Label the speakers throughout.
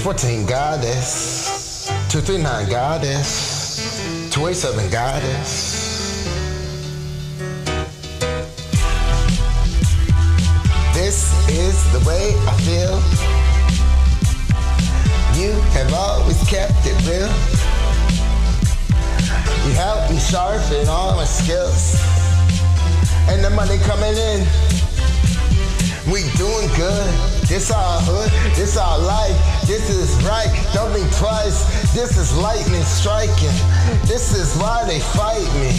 Speaker 1: 314 Goddess, 239 Goddess, 287 Goddess. This is the way I feel. You have always kept it real. You helped me sharpen all my skills. And the money coming in. We doing good. This our hood, this our life. This is right, don't think twice. This is lightning striking. This is why they fight me.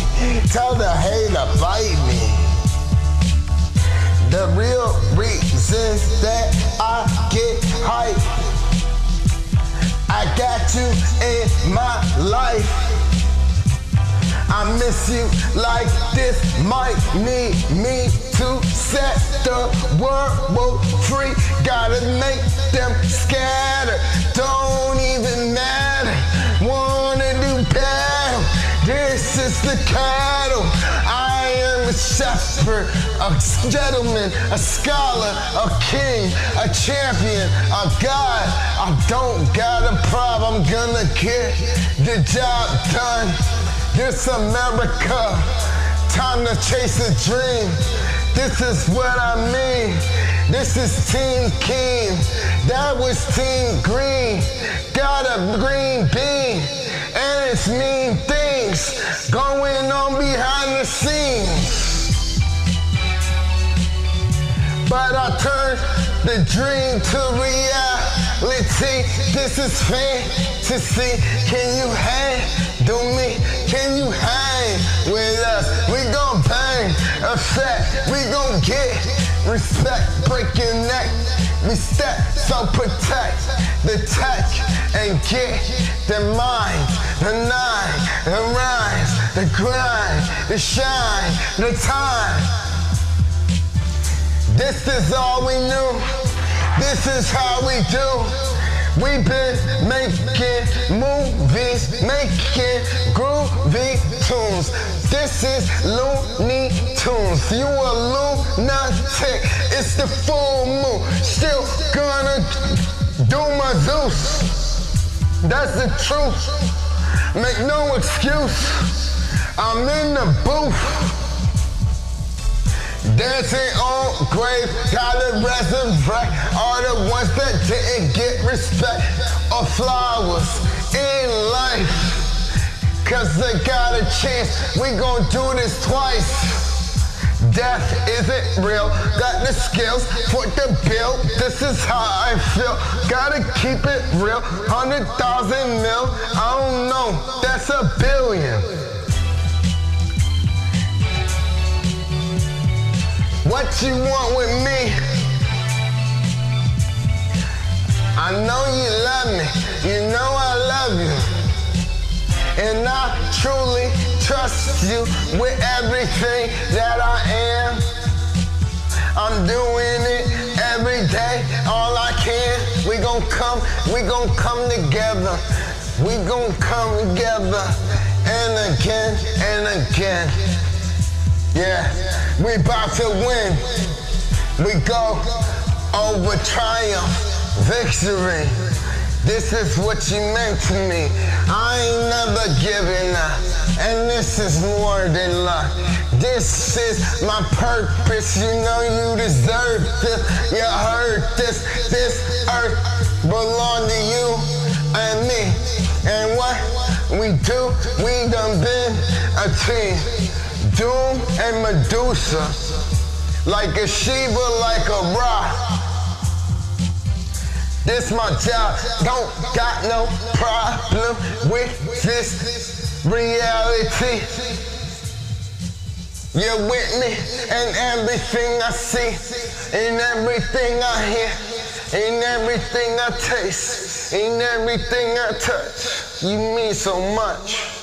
Speaker 1: Tell the hater bite me. The real reason that I get hype. I got you in my life. I miss you like this might need me to set the world free. Gotta make them scatter. Don't even matter. Wanna do battle. This is the cattle. I am a shepherd, a gentleman, a scholar, a king, a champion, a god. I don't got a problem. I'm gonna get the job done. This America, time to chase a dream. This is what I mean. This is Team King. That was Team Green. Got a green bean. And it's mean things going on behind the scenes. But I turned the dream to reality. This is fantasy. Can you handle me? Can you hang with us? We gon' bang effect. We gon' get respect. Break your neck. We step, so protect the tech and get the mind, the nine, the rhymes, the grind, the shine, the time. This is all we knew. This is how we do. We've been making movies, making groovy tunes. This is Looney Tunes. You a lunatic. It's the full moon. Still gonna do my Zeus. That's the truth. Make no excuse. I'm in the booth. Dancing on grave, gotta resurrect all the ones that didn't get respect or flowers in life. Cause they got a chance, we gon' do this twice. Death isn't real, got the skills for the bill. This is how I feel, gotta keep it real. 100,000 mil, I don't know, that's a billion. What you want with me? I know you love me, you know I love you. And I truly trust you with everything that I am. I'm doing it every day, all I can. We gon' come together. We gon' come together and again and again. Yeah, we about to win. We go over triumph, victory. This is what you meant to me. I ain't never giving up. And this is more than luck. This is my purpose. You know you deserve this. You heard this. This earth belong to you and me. And what we do, we done been a team. Doom and Medusa, like a Sheba, like a rock. This my job, don't got no problem with this reality. You're with me in everything I see, in everything I hear, in everything I taste, in everything I touch. You mean so much.